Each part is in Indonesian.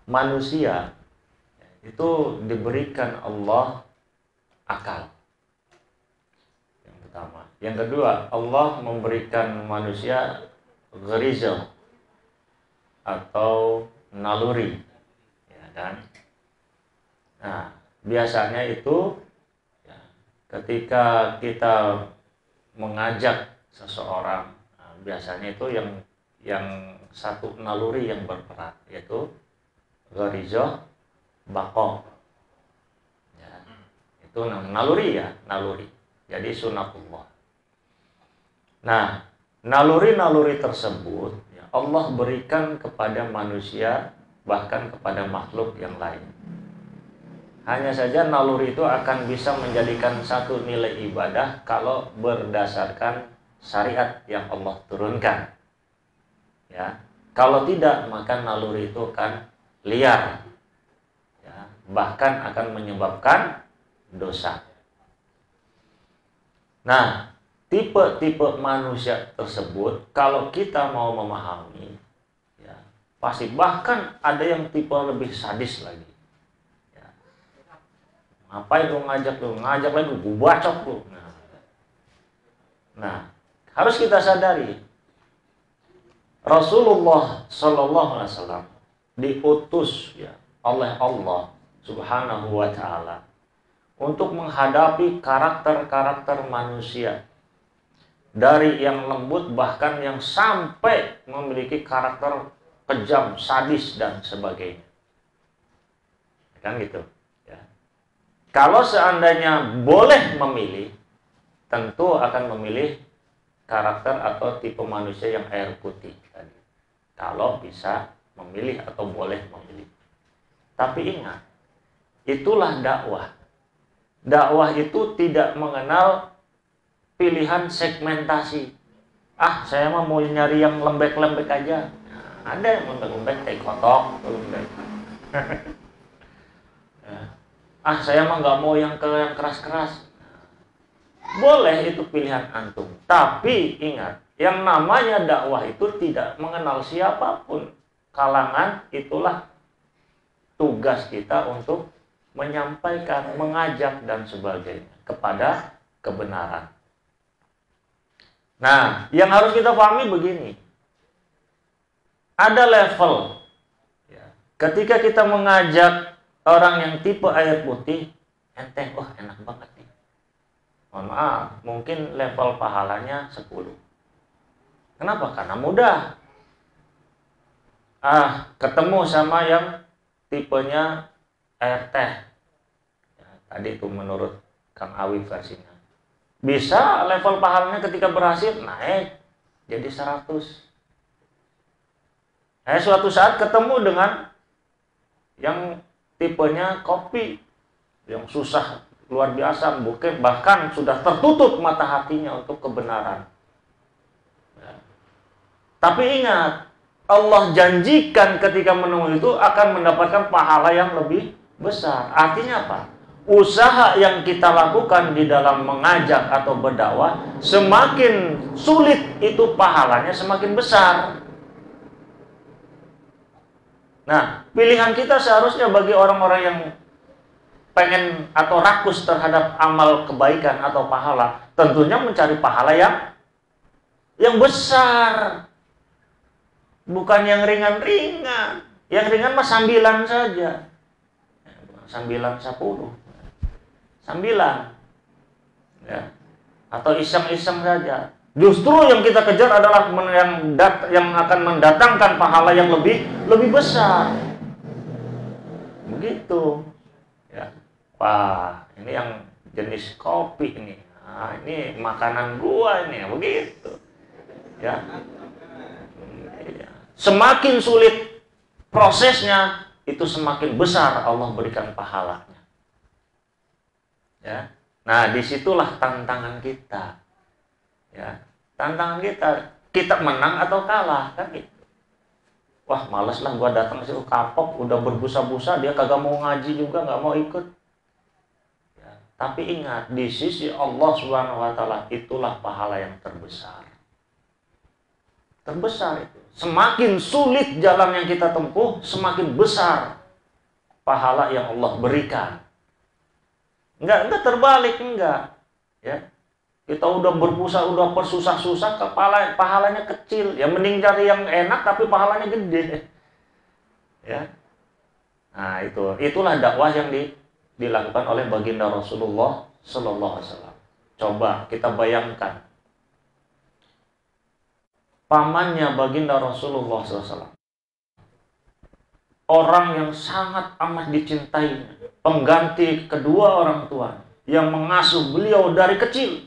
manusia itu diberikan Allah akal. Yang pertama. Yang kedua, Allah memberikan manusia gharizah atau naluri, ya kan? Nah, biasanya itu ya, ketika kita mengajak seseorang, nah, biasanya itu yang satu naluri yang berperan, yaitu gharizah baqo. Ya, itu naluri ya, naluri. Jadi sunatullah. Nah, naluri-naluri tersebut ya, Allah berikan kepada manusia, bahkan kepada makhluk yang lain. Hanya saja naluri itu akan bisa menjadikan satu nilai ibadah kalau berdasarkan syariat yang Allah turunkan. Ya, kalau tidak maka naluri itu akan liar. Ya, bahkan akan menyebabkan dosa. Nah, tipe-tipe manusia tersebut kalau kita mau memahami, ya, pasti bahkan ada yang tipe lebih sadis lagi. Ya. Ngapain lu ngajak lagi, gue bacok lu. Nah, harus kita sadari, Rasulullah Shallallahu Alaihi Wasallam diutus ya oleh Allah Subhanahu Wa Taala untuk menghadapi karakter-karakter manusia, dari yang lembut bahkan yang sampai memiliki karakter kejam, sadis dan sebagainya. Kan gitu ya. Kalau seandainya boleh memilih, tentu akan memilih karakter atau tipe manusia yang air putih tadi. Kalau bisa memilih atau boleh memilih. Tapi ingat, itulah dakwah. Dakwah itu tidak mengenal pilihan segmentasi. Ah, saya mah mau nyari yang lembek-lembek aja. Nah, ada yang lembek-lembek, teh kotok, lembek. Ah, saya mah nggak mau yang keras-keras. Boleh, itu pilihan antum. Tapi ingat, yang namanya dakwah itu tidak mengenal siapapun. Kalangan itulah tugas kita untuk menyampaikan, mengajak dan sebagainya kepada kebenaran. Nah, yang harus kita pahami begini. Ada level ya, ketika kita mengajak orang yang tipe air putih, enteng, wah enak banget nih. Mohon maaf, mungkin level pahalanya 10. Kenapa? Karena mudah. Ketemu sama yang tipenya air teh. Ya, tadi itu menurut Kang Awi versinya. Bisa level pahalanya ketika berhasil naik jadi 100. Suatu saat ketemu dengan yang tipenya kopi, yang susah luar biasa, mungkin bahkan sudah tertutup mata hatinya untuk kebenaran. Ya. Tapi ingat, Allah janjikan ketika menemui itu akan mendapatkan pahala yang lebih besar. Artinya apa? Usaha yang kita lakukan di dalam mengajak atau berdakwah, semakin sulit itu pahalanya semakin besar. Nah, pilihan kita seharusnya bagi orang-orang yang pengen atau rakus terhadap amal kebaikan atau pahala, tentunya mencari pahala yang besar. Bukan yang ringan-ringan. Yang ringan mah sambilan saja. Sambilan 10. Sambilan. Ya. Atau iseng-iseng saja. Justru yang kita kejar adalah yang akan mendatangkan pahala yang lebih besar. Begitu. Ya. Wah, ini yang jenis kopi ini. Nah, ini makanan gua ini, begitu. Ya. Semakin sulit prosesnya, itu semakin besar Allah berikan pahalanya. Ya. Nah, disitulah tantangan kita. Ya, tantangan kita menang atau kalah kan gitu. Wah, males lah gua datang situ, kapok, udah berbusa-busa, dia kagak mau ngaji juga, nggak mau ikut. Ya, tapi ingat, di sisi Allah Subhanahu wa taala itulah pahala yang terbesar. Terbesar itu. Semakin sulit jalan yang kita tempuh, semakin besar pahala yang Allah berikan. Enggak terbalik, enggak. Ya. Kita udah berpusat, udah bersusah-susah, pahalanya kecil. Ya mending cari yang enak tapi pahalanya gede. Ya. Nah, itulah dakwah yang dilakukan oleh baginda Rasulullah sallallahu alaihi wasallam. Coba kita bayangkan pamannya baginda Rasulullah sallallahu alaihi wasallam. Orang yang sangat amat dicintainya, pengganti kedua orang tua, yang mengasuh beliau dari kecil,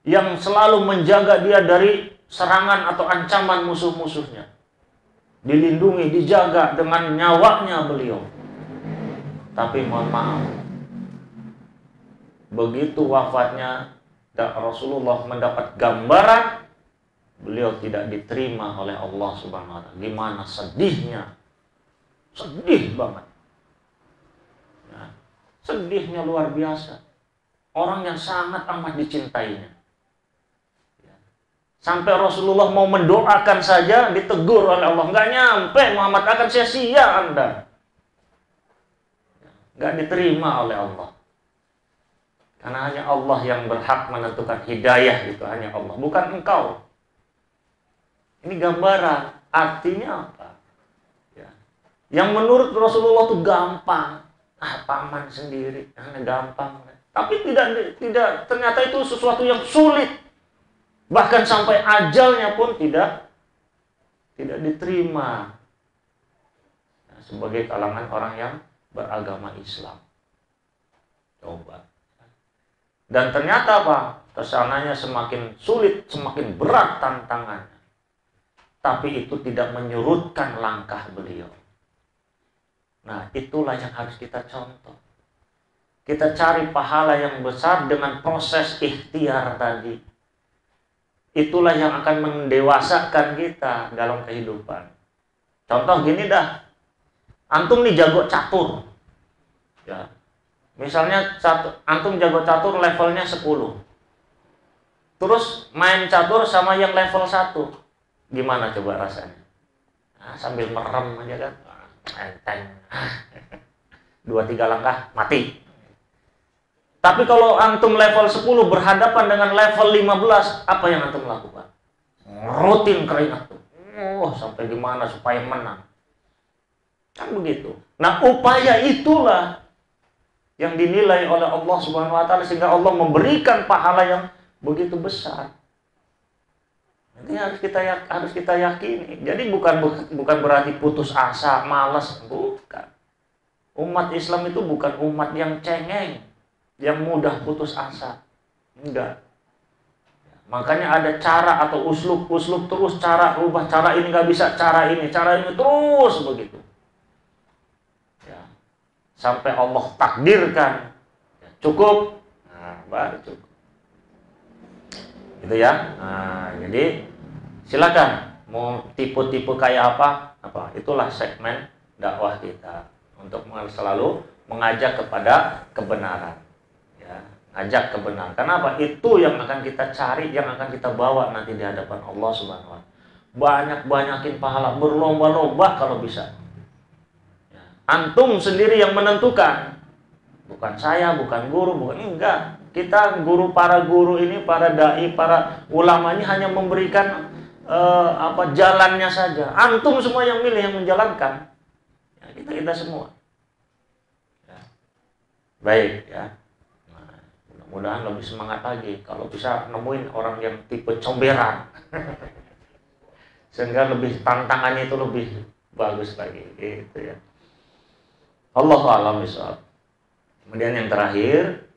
yang selalu menjaga dia dari serangan atau ancaman musuh-musuhnya, dilindungi, dijaga dengan nyawanya beliau. Tapi mohon maaf, begitu wafatnya Rasulullah mendapat gambaran beliau tidak diterima oleh Allah Subhanahu wa taala. Gimana sedihnya? Sedih banget. Ya, sedihnya luar biasa. Orang yang sangat amat dicintainya. Ya. Sampai Rasulullah mau mendoakan saja ditegur oleh Allah. Nggak nyampe Muhammad, akan sia-sia Anda. Nggak diterima oleh Allah. Karena hanya Allah yang berhak menentukan hidayah, itu hanya Allah, bukan engkau. Ini gambaran, artinya apa? Ya. Yang menurut Rasulullah itu gampang. Paman sendiri, gampang. Tapi tidak ternyata itu sesuatu yang sulit. Bahkan sampai ajalnya pun tidak diterima. Nah, sebagai kalangan orang yang beragama Islam. Coba. Dan ternyata apa? Kesananya semakin sulit, semakin berat tantangannya. Tapi itu tidak menyurutkan langkah beliau. Nah, itulah yang harus kita contoh. Kita cari pahala yang besar dengan proses ikhtiar tadi. Itulah yang akan mendewasakan kita dalam kehidupan. Contoh gini dah. Antum nih jago catur. Ya. Misalnya antum jago catur levelnya 10. Terus main catur sama yang level 1. Gimana coba rasanya? Nah, sambil merem aja kan. Enteng. 2-3 langkah mati. Tapi kalau antum level 10 berhadapan dengan level 15, apa yang antum lakukan? Rutin keringat tuh. Sampai gimana supaya menang. Kan begitu. Nah, upaya itulah yang dinilai oleh Allah Subhanahu wa taala sehingga Allah memberikan pahala yang begitu besar. Ini harus kita yakini. Jadi bukan berarti putus asa, malas, bukan. Umat Islam itu bukan umat yang cengeng, yang mudah putus asa. Enggak. Makanya ada cara atau uslub terus, cara rubah, cara ini nggak bisa, cara ini terus begitu. Ya. Sampai Allah takdirkan cukup, nah, baru cukup. Gitu ya. Nah, jadi silakan mau tipe-tipe kayak apa, itulah segmen dakwah kita untuk selalu mengajak kepada kebenaran. Ya, ngajak kebenaran. Kenapa? Itu yang akan kita cari, yang akan kita bawa nanti di hadapan Allah Subhanahu wa taala. Banyakin pahala, berlomba-lomba kalau bisa. Ya. Antum sendiri yang menentukan. Bukan saya, bukan guru, enggak. Kita para guru ini, para dai, para ulama ini hanya memberikan jalannya saja. Antum semua yang milih, yang menjalankan. Ya, kita semua. Ya. Baik ya. Nah, mudah-mudahan lebih semangat lagi kalau bisa nemuin orang yang tipe comberan. Sehingga lebih tantangannya itu lebih bagus lagi gitu ya. Allahu a'lam bishawab. Kemudian yang terakhir,